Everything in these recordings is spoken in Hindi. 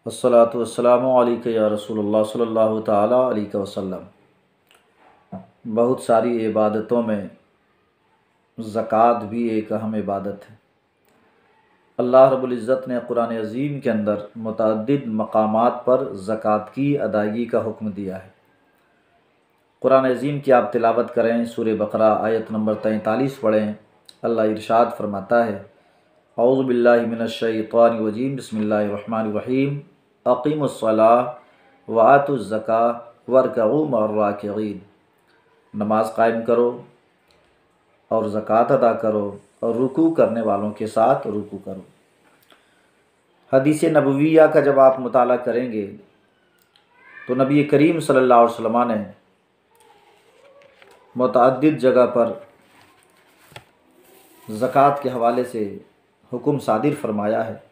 अस्सलातु वस्सलामु अलैका या रसूलुल्लाह सल्लल्लाहु ताला अलैहि वसल्लम। बहुत सारी इबादतों में ज़कात भी एक अहम इबादत है। अल्लाह रब्बुल इज़्ज़त ने कुरान अज़ीम के अंदर मुतअद्दिद मकामात पर ज़कात की अदायगी का हुक्म दिया है। कुरान अज़ीम की आप तिलावत करें, सूरह बकरा आयत नंबर 43 पढ़ें। अल्लाह इरशाद फरमाता है, औज़ु बिल्लाहि मिनश शैतानिर रजीम, बिस्मिल्लाहिर रहमानिर रहीम, अक़ीमुस्सलाह व आतुज़्ज़काह वरकऊ मअर्राकिईन। नमाज कायम करो और ज़कात अदा करो और रुकू करने वालों के साथ रुकू करो। हदीस नबविया का जब आप मुताला करेंगे तो नबी करीम सल्लल्लाहु अलैहि वसल्लम ने मुतअद्दिद जगह पर ज़कात के हवाले से हुक्म सादिर फरमाया है।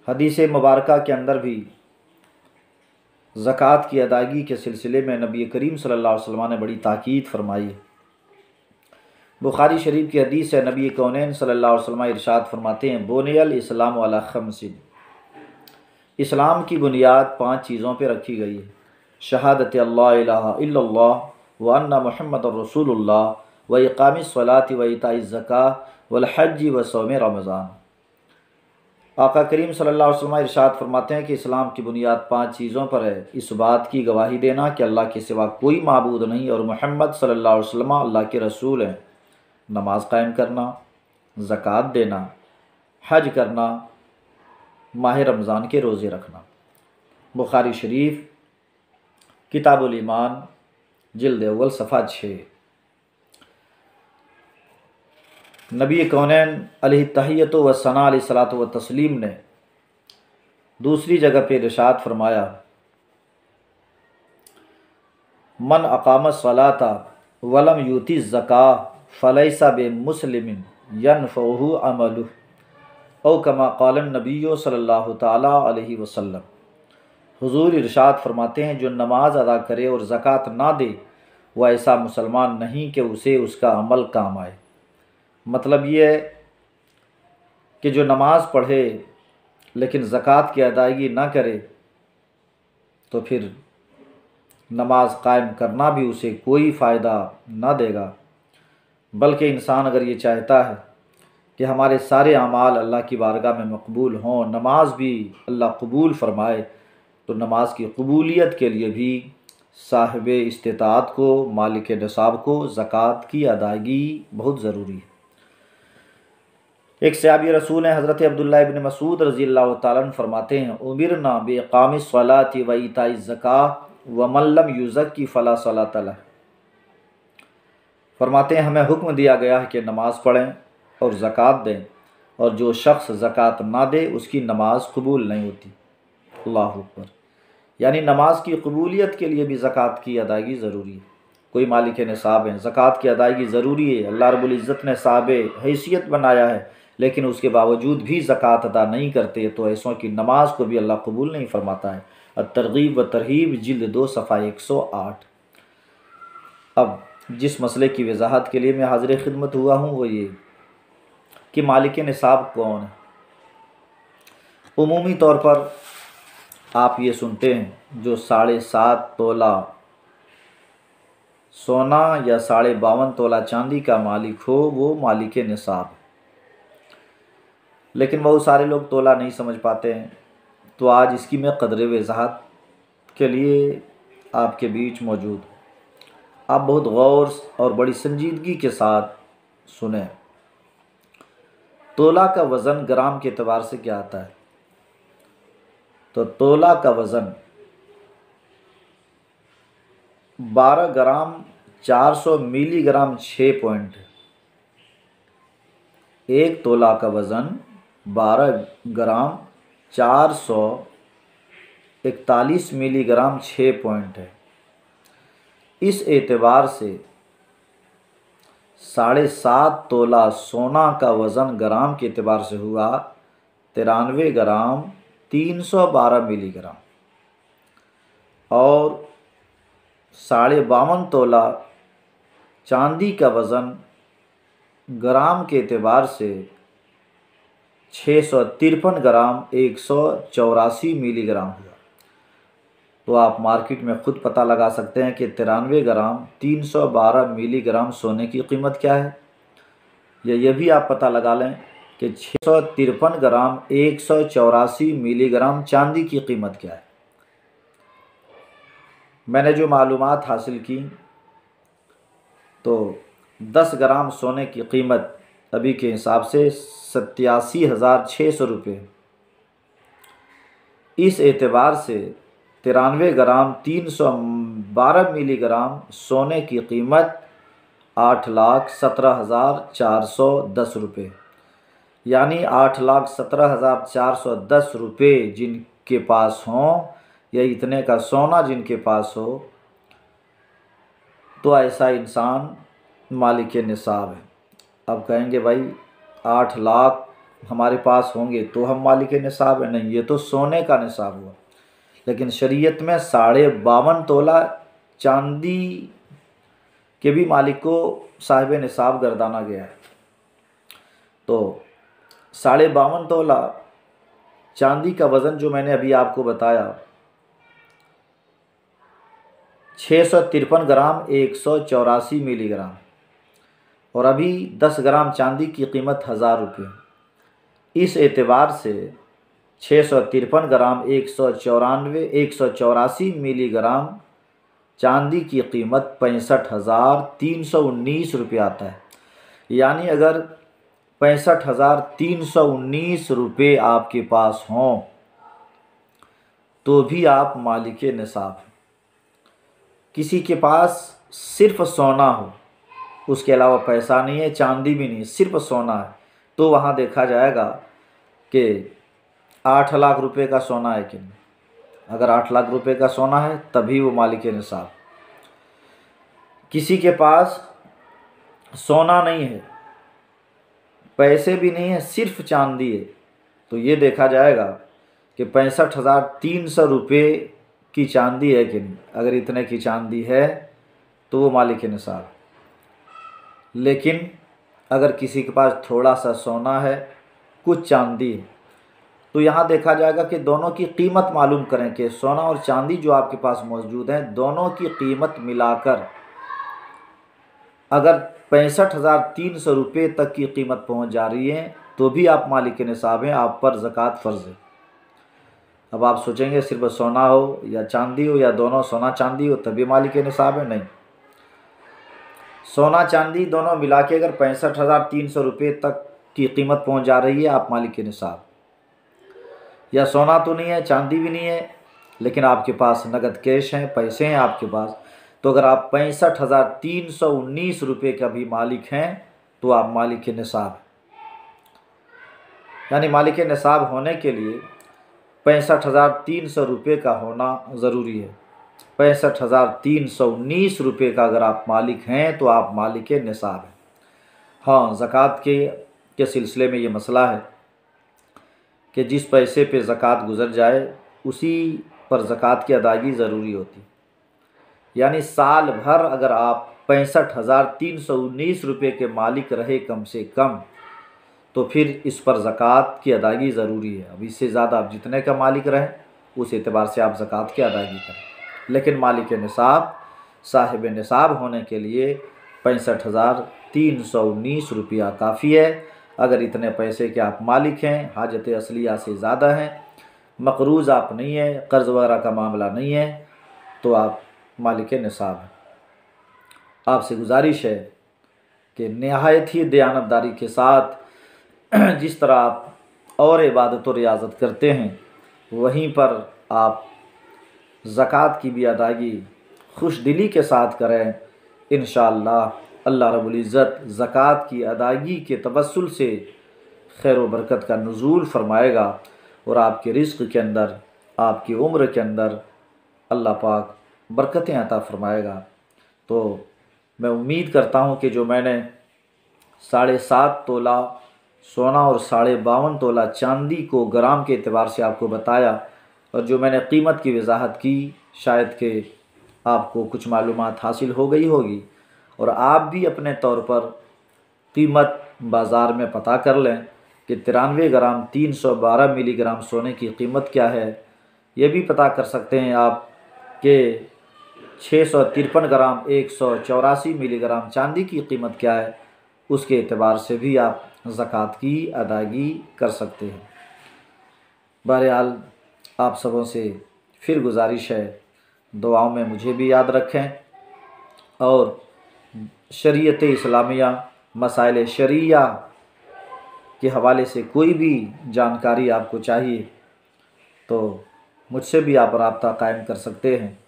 हदीस मुबारका के अंदर भी ज़कात की अदायगी के सिलसिले में नबी करीम सल्लल्लाहु अलैहि वसल्लम ने बड़ी ताकीद फरमाई है। बुखारी शरीफ की हदीस है, नबी कौनैन सल्लल्लाहु अलैहि वसल्लम इरशाद फरमाते हैं, बुनियल इस्लाम अला खम्सिन, इस्लाम की बुनियाद 5 चीज़ों पर रखी गई है। शहादत अल्ला इलाहा इल्लल्लाह व अन्ना मुहम्मदुर रसूलुल्लाह व इक़ामिस सलाति व इताइज़ ज़कात वल हज्ज व सौम रमज़ान। आका करीम सल्लल्लाहु अलैहि वसल्लम इरशाद फरमाते हैं कि इस्लाम की बुनियाद 5 चीज़ों पर है। इस बात की गवाही देना कि अल्लाह के सिवा कोई माबूद नहीं और मोहम्मद सल्लल्लाहु अलैहि वसल्लम अल्लाह के रसूल हैं। नमाज कायम करना, ज़कात देना, हज करना, माह रमज़ान के रोज़े रखना। बुखारी शरीफ किताबुल ईमान जिल्द अव्वल सफ़ा 6। नबी कौनैन अलैहि तहिय्यतु व सना अलैहि सलातो व तस्लीम ने दूसरी जगह पे इरशाद फरमाया, मन अकामत सलाता वलम यूति ज़का फ़लैसा बे मुस्लिमिन यनफ़उहु अमलुहु औ कमा क़ालन नबिय्यु सल्लल्लाहु ताला अलैहि वसल्लम। हुज़ूर इरशाद फरमाते हैं, जो नमाज अदा करे और ज़कात ना दे वह ऐसा मुसलमान नहीं कि उसे उसका अमल काम आए। मतलब ये है कि जो नमाज पढ़े लेकिन ज़कात की अदायगी ना करे तो फिर नमाज कायम करना भी उसे कोई फ़ायदा ना देगा। बल्कि इंसान अगर ये चाहता है कि हमारे सारे अमाल अल्लाह की बारगाह में मकबूल हों, नमाज भी अल्लाह कबूल फ़रमाए, तो नमाज की कबूलियत के लिए भी साहिब इस्तिताअत को, मालिक निसाब को ज़कात की अदायगी बहुत ज़रूरी है। एक सहाबी रसूल हैं हज़रत अब्दुल्लाह इब्न मसूद रज़ियल्लाहु ताला अन्हु फरमाते हैं, उमिरना बिइक़ामिस सलाति व इताइज़ ज़कात व मन लम युज़क्की फ़ला सलात लह। फरमाते हैं, हमें हुक्म दिया गया है कि नमाज पढ़ें और ज़कात दें, और जो शख्स ज़कात ना दे उसकी नमाज कबूल नहीं होती। अल्लाह अकबर। यानी नमाज की कबूलियत के लिए भी ज़कात की अदायगी ज़रूरी है। कोई मालिक निसाब हैं, ज़कात की अदायगी ज़रूरी है। अल्लाह रब्बुल इज़्ज़त ने साहिबे हैसियत बनाया है, लेकिन उसके बावजूद भी ज़कात अदा नहीं करते तो ऐसों की नमाज को भी अल्लाह कबूल नहीं फरमाता है। अत-तरग़ीब व तरहीब जिल्द 2 सफ़ा 108। अब जिस मसले की वजाहत के लिए मैं हाज़िर खिदमत हुआ हूँ वो ये कि मालिक निसाब कौन है। उमूमी तौर पर आप ये सुनते हैं, जो 7.5 तोला सोना या 52.5 तोला चांदी का मालिक हो वो मालिक निसाब। लेकिन बहुत सारे लोग तोला नहीं समझ पाते हैं, तो आज इसकी मैं कदर वजाहत के लिए आपके बीच मौजूद। आप बहुत गौर और बड़ी संजीदगी के साथ सुने। तोला का वज़न ग्राम के एतबार से क्या आता है? तो तोला का वज़न 12 ग्राम 400 मिलीग्राम 6 पॉइंट है। एक तोला का वज़न 12 ग्राम 441 मिलीग्राम 6 पॉइंट है। इस एतबार से 7.5 तोला सोना का वज़न ग्राम के एतबार से हुआ 93 ग्राम 312 मिलीग्राम, और 52.5 तोला चांदी का वज़न ग्राम के एतबार से 653 ग्राम 184 मिलीग्राम हुआ। तो आप मार्केट में ख़ुद पता लगा सकते हैं कि 93 ग्राम 312 मिलीग्राम सोने की कीमत क्या है, या ये भी आप पता लगा लें कि 653 ग्राम 184 मिलीग्राम चांदी की कीमत क्या है। मैंने जो मालूमात हासिल की तो 10 ग्राम सोने की कीमत अभी के हिसाब से 87,600 रुपये। इस एतबार से 93 ग्राम 312 मिलीग्राम सोने की कीमत 8,17,410 रुपये, यानी 8,17,410 रुपये जिनके पास हों या इतने का सोना जिनके पास हो, तो ऐसा इंसान मालिक निसाब है। अब कहेंगे भाई 8 लाख हमारे पास होंगे तो हम मालिक निसाब है, नहीं, ये तो सोने का निसाब हुआ। लेकिन शरीयत में 52.5 तोला चांदी के भी मालिक को साहिब निसाब गर्दाना गया है। तो 52.5 तोला चांदी का वज़न जो मैंने अभी आपको बताया 653 ग्राम 184 मिलीग्राम, और अभी 10 ग्राम चांदी की कीमत 1000 रुपये। इस एतबार से 653 ग्राम 184 मिलीग्राम चांदी की कीमत 65,319 रुपये आता है। यानी अगर 65,319 रुपये आपके पास हों तो भी आप मालिक निसाब हैं। किसी के पास सिर्फ सोना हो, उसके अलावा पैसा नहीं है, चांदी भी नहीं, सिर्फ सोना है, तो वहाँ देखा जाएगा कि 8 लाख रुपए का सोना है कि नहीं। अगर 8 लाख रुपए का सोना है तभी वो मालिक निसाब। किसी के पास सोना नहीं है, पैसे भी नहीं है, सिर्फ चांदी है, तो ये देखा जाएगा कि 65,300 रुपये की चांदी है कि नहीं। अगर इतने की चांदी है तो वो मालिक निसाब। लेकिन अगर किसी के पास थोड़ा सा सोना है, कुछ चांदी है, तो यहाँ देखा जाएगा कि दोनों की कीमत मालूम करें कि सोना और चांदी जो आपके पास मौजूद हैं, दोनों की कीमत मिलाकर अगर 65,300 रुपये तक की कीमत पहुँच जा रही है तो भी आप मालिक निसाब हैं, आप पर ज़कात फ़र्ज़ है। अब आप सोचेंगे सिर्फ सोना हो या चांदी हो या दोनों सोना चांदी हो तभी मालिक निसाब है, नहीं। सोना चांदी दोनों मिला के अगर 65,300 रुपये तक की कीमत पहुंच जा रही है, आप मालिक निसाब। या सोना तो नहीं है, चांदी भी नहीं है, लेकिन आपके पास नगद कैश हैं, पैसे हैं आपके पास, तो अगर आप 65,319 रुपये का भी मालिक हैं तो आप मालिक निसाब। यानी मालिक निसाब होने के लिए 65,300 रुपये का होना ज़रूरी है। 65,319 रुपये का अगर आप मालिक हैं तो आप मालिक निसाब हैं। हाँ, ज़कात के सिलसिले में ये मसला है कि जिस पैसे पे ज़कात गुज़र जाए उसी पर ज़कात की अदायगी ज़रूरी होती। यानी साल भर अगर आप 65,319 रुपये के मालिक रहे कम से कम, तो फिर इस पर ज़कात की अदायगी ज़रूरी है। अब इससे ज़्यादा आप जितने का मालिक रहें उस एतबार से आप ज़कात की अदायगी करें। लेकिन मालिक निसाब, साहिब निसाब होने के लिए 65,319 रुपया काफ़ी है। अगर इतने पैसे के आप मालिक हैं, हाजत असलिया से ज़्यादा हैं, मकरूज़ आप नहीं हैं, कर्ज़ वगैरह का मामला नहीं है, तो आप मालिक निसाब हैं। आपसे गुजारिश है कि नहायत ही दयानतदारी के साथ जिस तरह आप और इबादत और रियाज़त करते हैं वहीं पर आप ज़कात की भी अदायगी खुश दिली के साथ करें। इंशाअल्लाह अल्लाह रब्बुल इज़्ज़त ज़कात की अदायगी के तवस्सुल से खैर व बरकत का नुज़ूल फ़रमाएगा और आपके रिज़्क़ के अंदर, आपकी उम्र के अंदर अल्लाह पाक बरकतें अता फ़रमाएगा। तो मैं उम्मीद करता हूँ कि जो मैंने 7.5 तोला सोना और 52.5 तोला चांदी को ग्राम के एतबार से आपको बताया, और जो मैंने कीमत की वजाहत की, शायद कि आपको कुछ मालूमात हासिल हो गई होगी और आप भी अपने तौर पर कीमत बाज़ार में पता कर लें कि 93 ग्राम 312 मिलीग्राम सोने की कीमत क्या है। ये भी पता कर सकते हैं आप कि 653 ग्राम 184 मिलीग्राम चांदी की कीमत क्या है। उसके एतबार से भी आप ज़कात की अदायगी कर सकते हैं। बहरहाल आप सबों से फिर गुजारिश है, दुआओं में मुझे भी याद रखें और शरीयत इस्लामिया मसाइल शरिया के हवाले से कोई भी जानकारी आपको चाहिए तो मुझसे भी आप रब्ता कायम कर सकते हैं।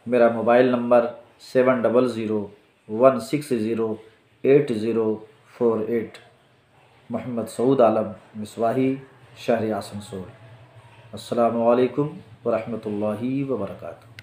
मेरा मोबाइल नंबर 7000160848। मोहम्मद सऊद आलम मिसवाही, शहर आसनसोल। अस्सलामु अलैकुम वरहमतुल्लाहि वबरकातुहू।